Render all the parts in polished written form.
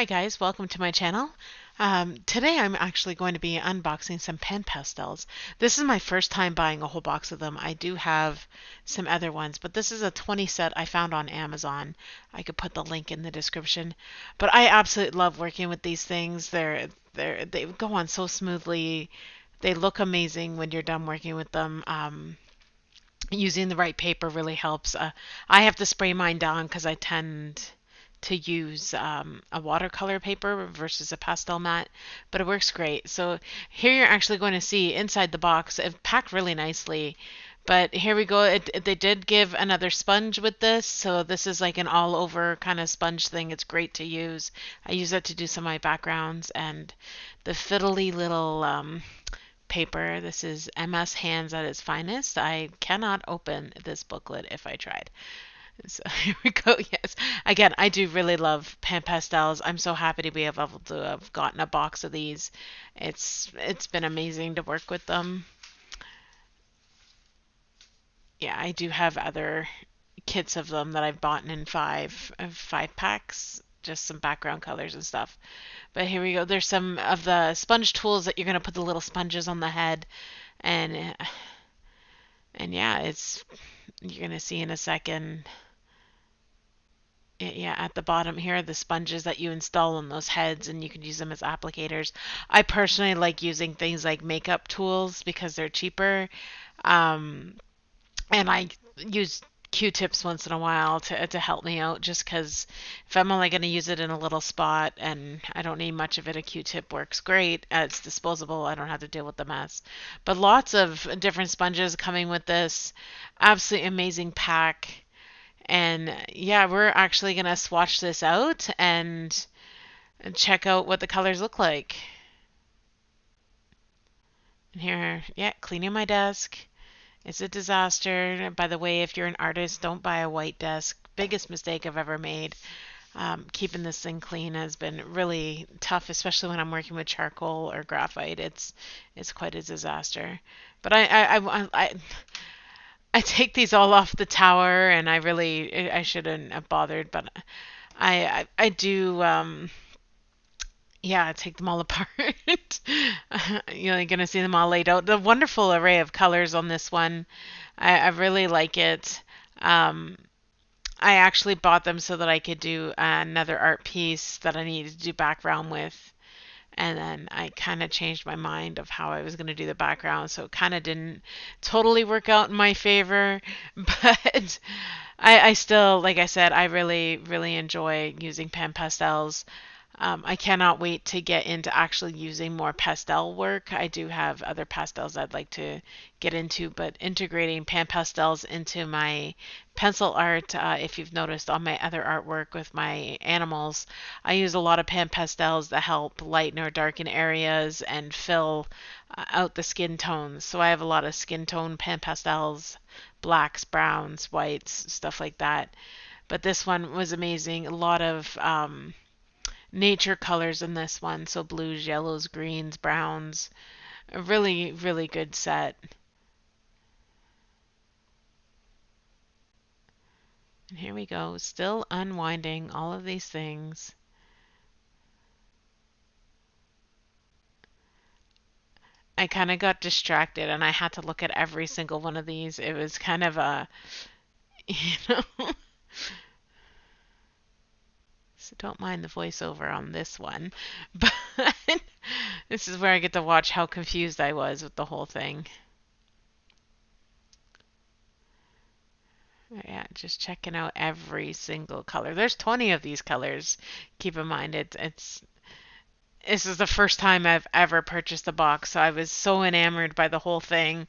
Hi guys, welcome to my channel. Today I'm actually going to be unboxing some pen pastels. This is my first time buying a whole box of them. I do have some other ones, but this is a 20 set I found on Amazon. I could put the link in the description. But I absolutely love working with these things. They go on so smoothly. They look amazing when you're done working with them. Using the right paper really helps. I have to spray mine down because I tend to use a watercolor paper versus a pastel mat, but it works great. So here you're actually going to see inside the box, it's packed really nicely. But here we go. They did give another sponge with this, so this is like an all-over kind of sponge thing. It's great to use. I use it to do some of my backgrounds, and the fiddly little paper. This is MS Hands at its finest. I cannot open this booklet if I tried. So here we go. Yes. Again, I do really love pan pastels. I'm so happy to be able to have gotten a box of these. It's been amazing to work with them. Yeah, I do have other kits of them that I've bought in five packs, just some background colors and stuff. But here we go. There's some of the sponge tools that you're going to put the little sponges on the head, and yeah, it's you're going to see in a second. Yeah, at the bottom here are the sponges that you install on those heads, and you can use them as applicators. I personally like using things like makeup tools because they're cheaper. Um, and I use Q-tips once in a while to help me out just because if I'm only going to use it in a little spot and I don't need much of it, a Q-tip works great. It's disposable. I don't have to deal with the mess. But lots of different sponges coming with this. Absolutely amazing pack. And yeah, we're actually going to swatch this out and check out what the colors look like. And here, yeah, cleaning my desk. It's a disaster. By the way, if you're an artist, don't buy a white desk. Biggest mistake I've ever made. Keeping this thing clean has been really tough, especially when I'm working with charcoal or graphite. It's quite a disaster. But I take these all off the tower, and I shouldn't have bothered, but I do. Yeah, take them all apart. You're gonna see them all laid out. The wonderful array of colors on this one. I really like it. Um, I actually bought them so that I could do another art piece that I needed to do background with. And then I kind of changed my mind of how I was going to do the background, so it kind of didn't totally work out in my favor. But I still, like I said, I really, really enjoy using pan pastels. I cannot wait to get into actually using more pastel work. I do have other pastels I'd like to get into, but integrating pan pastels into my pencil art, if you've noticed on my other artwork with my animals, I use a lot of pan pastels that help lighten or darken areas and fill out the skin tones. So I have a lot of skin tone pan pastels, blacks, browns, whites, stuff like that. But this one was amazing. A lot of nature colors in this one. So blues, yellows, greens, browns. A really, really good set. And here we go, still unwinding all of these things. I kind of got distracted and I had to look at every single one of these. It was kind of a, you know, so don't mind the voiceover on this one. But this is where I get to watch how confused I was with the whole thing. Yeah, just checking out every single color. There's 20 of these colors. Keep in mind, it's this is the first time I've ever purchased a box, so I was so enamored by the whole thing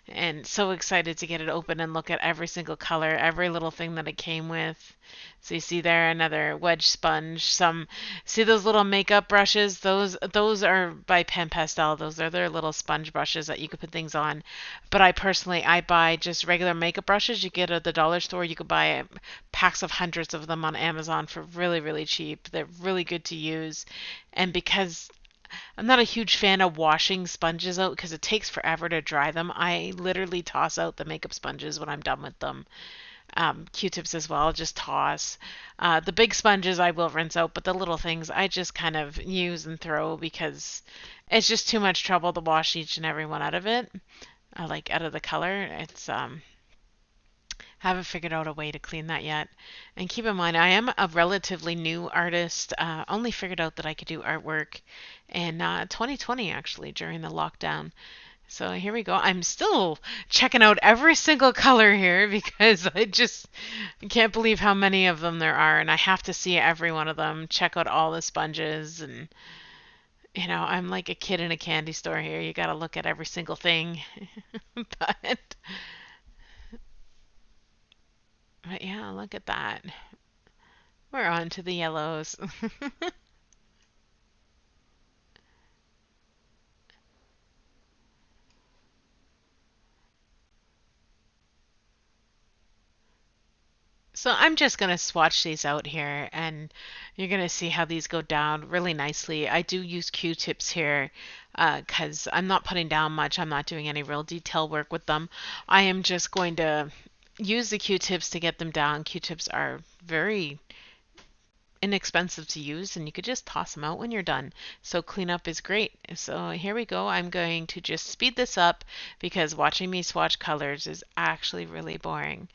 and so excited to get it open and look at every single color, every little thing that it came with. So you see there another wedge sponge, some see those little makeup brushes, those are by Pen Pastel. Those are their little sponge brushes that you could put things on. But I buy just regular makeup brushes you get at the dollar store. You could buy packs of hundreds of them on Amazon for really, really cheap. They're really good to use. And because I'm not a huge fan of washing sponges out because it takes forever to dry them, I literally toss out the makeup sponges when I'm done with them. Q-tips as well, just toss. The big sponges I will rinse out, but the little things I just kind of use and throw because it's just too much trouble to wash each and every one out of it, like out of the color. It's haven't figured out a way to clean that yet. And keep in mind, I am a relatively new artist. Only figured out that I could do artwork in 2020 actually during the lockdown. So here we go. I'm still checking out every single color here because I just can't believe how many of them there are, and I have to see every one of them, check out all the sponges, and I'm like a kid in a candy store here. You got to look at every single thing. but but yeah, look at that. We're on to the yellows. So I'm just going to swatch these out here and you're going to see how these go down really nicely. I do use Q-tips here because I'm not putting down much. I'm not doing any real detail work with them. I am just going to use the Q-tips to get them down. Q-tips are very inexpensive to use and you could just toss them out when you're done. So cleanup is great. So here we go. I'm going to just speed this up because watching me swatch colors is actually really boring.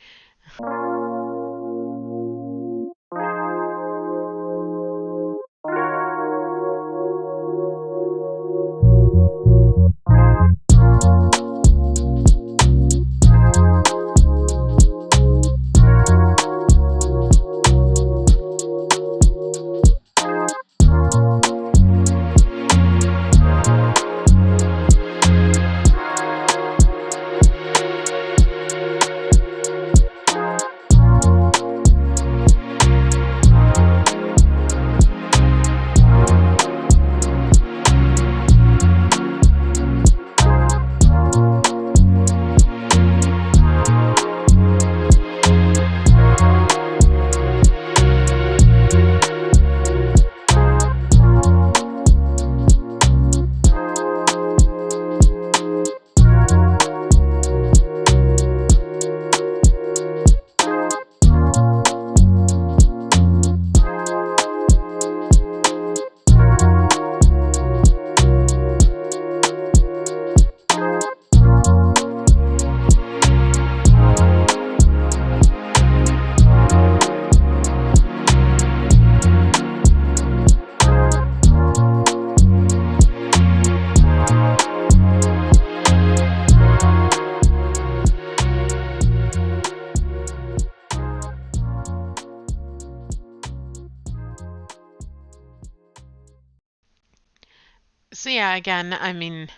So yeah, again, I mean,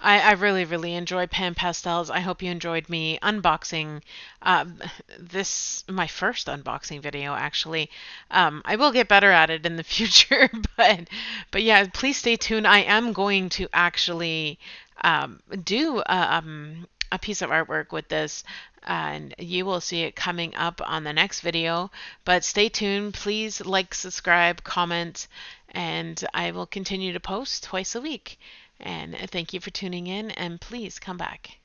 I really, really enjoy pan pastels. I hope you enjoyed me unboxing this, my first unboxing video, actually. I will get better at it in the future, but yeah, please stay tuned. I am going to actually do a piece of artwork with this, and you will see it coming up on the next video. But stay tuned. Please like, subscribe, comment, and I will continue to post twice a week. And thank you for tuning in, and please come back.